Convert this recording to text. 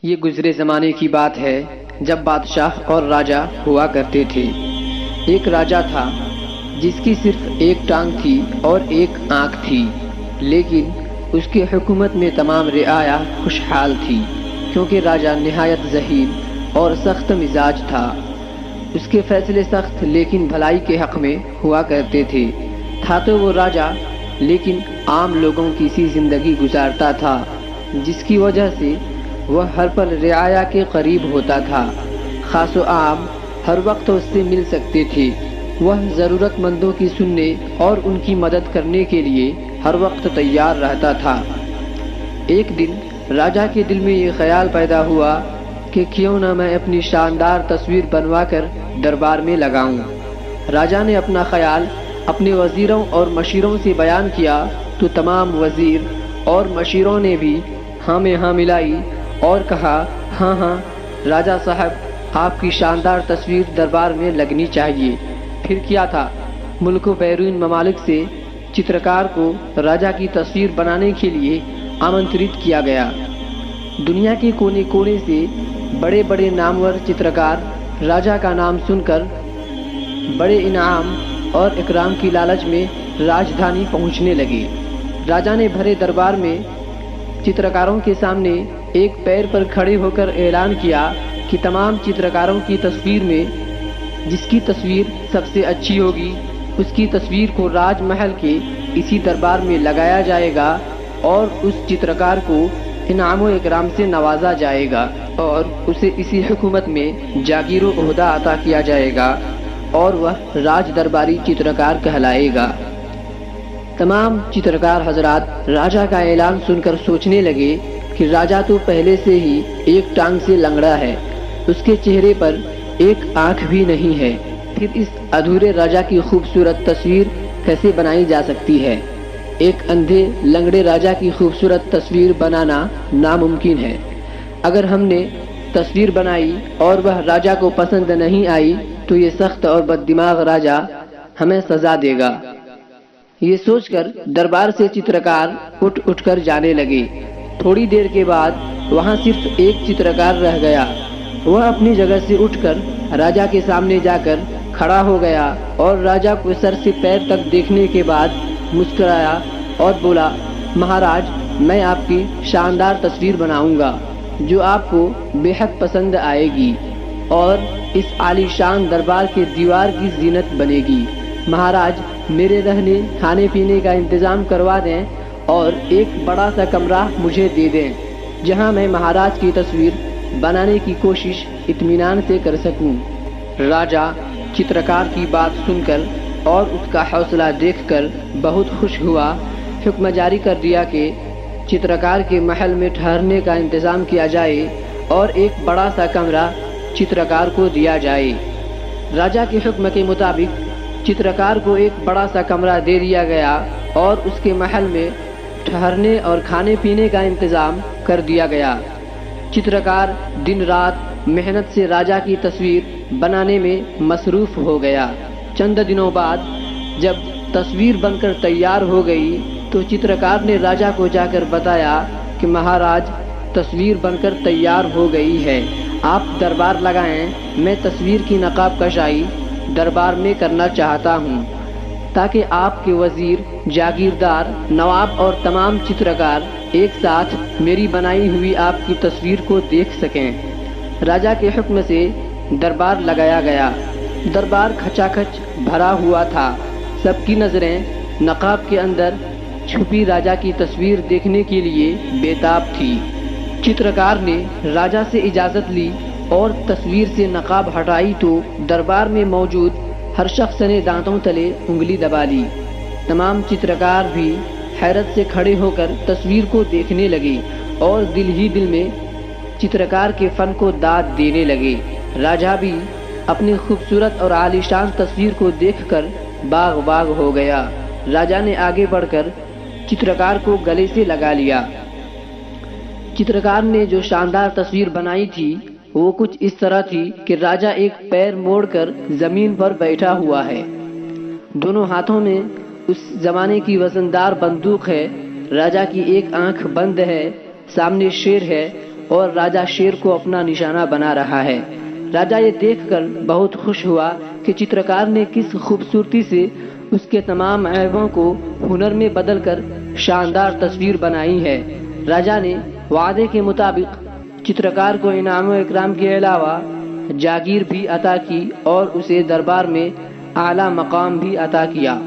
یہ گزرے زمانے کی بات ہے جب بادشاہ اور راجا ہوا کرتے تھے۔ ایک راجا تھا جس کی صرف ایک ٹانگ تھی اور ایک آنکھ تھی، لیکن اس کی حکومت میں تمام رعایا خوشحال تھی کیونکہ راجا نہایت ذہین اور سخت مزاج تھا۔ اس کے فیصلے سخت لیکن بھلائی کے حق میں ہوا کرتے تھے۔ تھا تو وہ راجا لیکن عام لوگوں کی سی زندگی گزارتا تھا، جس کی وجہ سے وہ ہر پل رعایا کے قریب ہوتا تھا۔ خاص و عام ہر وقت اس سے مل سکتے تھے۔ وہ ضرورت مندوں کی سننے اور ان کی مدد کرنے کے لیے ہر وقت تیار رہتا تھا۔ ایک دن راجا کے دل میں یہ خیال پیدا ہوا کہ کیوں نہ میں اپنی شاندار تصویر بنوا کر دربار میں لگاؤں۔ راجا نے اپنا خیال اپنے وزیروں اور مشیروں سے بیان کیا تو تمام وزیر اور مشیروں نے بھی ہاں میں ہاں ملائی اور کہا ہاں ہاں راجا صاحب، آپ کی شاندار تصویر دربار میں لگنی چاہیے۔ پھر کیا تھا، ملک و بیرون ممالک سے چترکار کو راجا کی تصویر بنانے کے لیے آمنترت کیا گیا۔ دنیا کے کونے کونے سے بڑے بڑے نامور چترکار راجا کا نام سن کر بڑے انعام اور اکرام کی لالچ میں راجدھانی پہنچنے لگے۔ راجا نے بھرے دربار میں چترکاروں کے سامنے ایک پیر پر کھڑے ہو کر اعلان کیا کہ تمام چترکاروں کی تصویر میں جس کی تصویر سب سے اچھی ہوگی اس کی تصویر کو راج محل کے اسی دربار میں لگایا جائے گا اور اس چترکار کو انعام و اکرام سے نوازا جائے گا اور اسے اسی حکومت میں جاگیر و عہدہ عطا کیا جائے گا اور وہ راج درباری چترکار کہلائے گا۔ تمام چترکار حضرات راجا کا اعلان سن کر سوچنے لگے کہ راجا تو پہلے سے ہی ایک ٹانگ سے لنگڑا ہے، اس کے چہرے پر ایک آنکھ بھی نہیں ہے، پھر اس ادھورے راجا کی خوبصورت تصویر کیسے بنائی جا سکتی ہے؟ ایک اندھے لنگڑے راجا کی خوبصورت تصویر بنانا ناممکن ہے۔ اگر ہم نے تصویر بنائی اور وہ راجا کو پسند نہیں آئی تو یہ سخت اور بد دماغ راجا ہمیں سزا دے گا۔ یہ سوچ کر دربار سے چترکار اٹھ کر جانے لگے۔ تھوڑی دیر کے بعد وہاں صرف ایک چترکار رہ گیا۔ وہ اپنی جگہ سے اٹھ کر راجا کے سامنے جا کر کھڑا ہو گیا اور راجا کو سر سے پیر تک دیکھنے کے بعد مسکرایا اور بولا، مہاراج، میں آپ کی شاندار تصویر بناؤں گا جو آپ کو بے حد پسند آئے گی اور اس عالی شان دربار کے دیوار کی زینت بنے گی۔ مہاراج، میرے رہنے کھانے پینے کا انتظام کروا دیں اور ایک بڑا سا کمرہ مجھے دے دیں جہاں میں مہاراج کی تصویر بنانے کی کوشش اطمینان سے کر سکوں۔ راجا چترکار کی بات سن کر اور اس کا حوصلہ دیکھ کر بہت خوش ہوا۔ حکم جاری کر دیا کہ چترکار کے محل میں ٹھہرنے کا انتظام کیا جائے اور ایک بڑا سا کمرہ چترکار کو دیا جائے۔ راجا کے حکم کے مطابق چترکار کو ایک بڑا سا کمرہ دے دیا گیا اور اس کے محل میں ٹھہرنے اور کھانے پینے کا انتظام کر دیا گیا۔ چترکار دن رات محنت سے راجا کی تصویر بنانے میں مصروف ہو گیا۔ چند دنوں بعد جب تصویر بن کر تیار ہو گئی تو چترکار نے راجا کو جا کر بتایا کہ مہاراج، تصویر بن کر تیار ہو گئی ہے، آپ دربار لگائیں، میں تصویر کی نقاب کشائی دربار میں کرنا چاہتا ہوں تاکہ آپ کے وزیر، جاگیردار، نواب اور تمام چترکار ایک ساتھ میری بنائی ہوئی آپ کی تصویر کو دیکھ سکیں۔ راجا کے حکم سے دربار لگایا گیا۔ دربار کھچا کھچ بھرا ہوا تھا۔ سب کی نظریں نقاب کے اندر چھپی راجا کی تصویر دیکھنے کے لیے بےتاب تھی۔ چترکار نے راجا سے اجازت لی اور تصویر سے نقاب ہٹائی تو دربار میں موجود ہر شخص نے دانتوں تلے انگلی دبا لی۔ تمام چترکار بھی حیرت سے کھڑے ہو کر تصویر کو دیکھنے لگے اور دل ہی دل میں چترکار کے فن کو داد دینے لگے۔ راجا بھی اپنی خوبصورت اور عالیشان تصویر کو دیکھ کر باغ باغ ہو گیا۔ راجا نے آگے بڑھ کر چترکار کو گلے سے لگا لیا۔ چترکار نے جو شاندار تصویر بنائی تھی وہ کچھ اس طرح تھی کہ راجا ایک پیر موڑ کر زمین پر بیٹھا ہوا ہے، دونوں ہاتھوں میں اس زمانے کی وزندار بندوق ہے، راجا کی ایک آنکھ بند ہے، سامنے شیر ہے اور راجا شیر کو اپنا نشانہ بنا رہا ہے۔ راجا یہ دیکھ کر بہت خوش ہوا کہ چترکار نے کس خوبصورتی سے اس کے تمام عیبوں کو ہنر میں بدل کر شاندار تصویر بنائی ہے۔ راجا نے وعدے کے مطابق چترکار کو انعام و اکرام کے علاوہ جاگیر بھی عطا کی اور اسے دربار میں اعلیٰ مقام بھی عطا کیا۔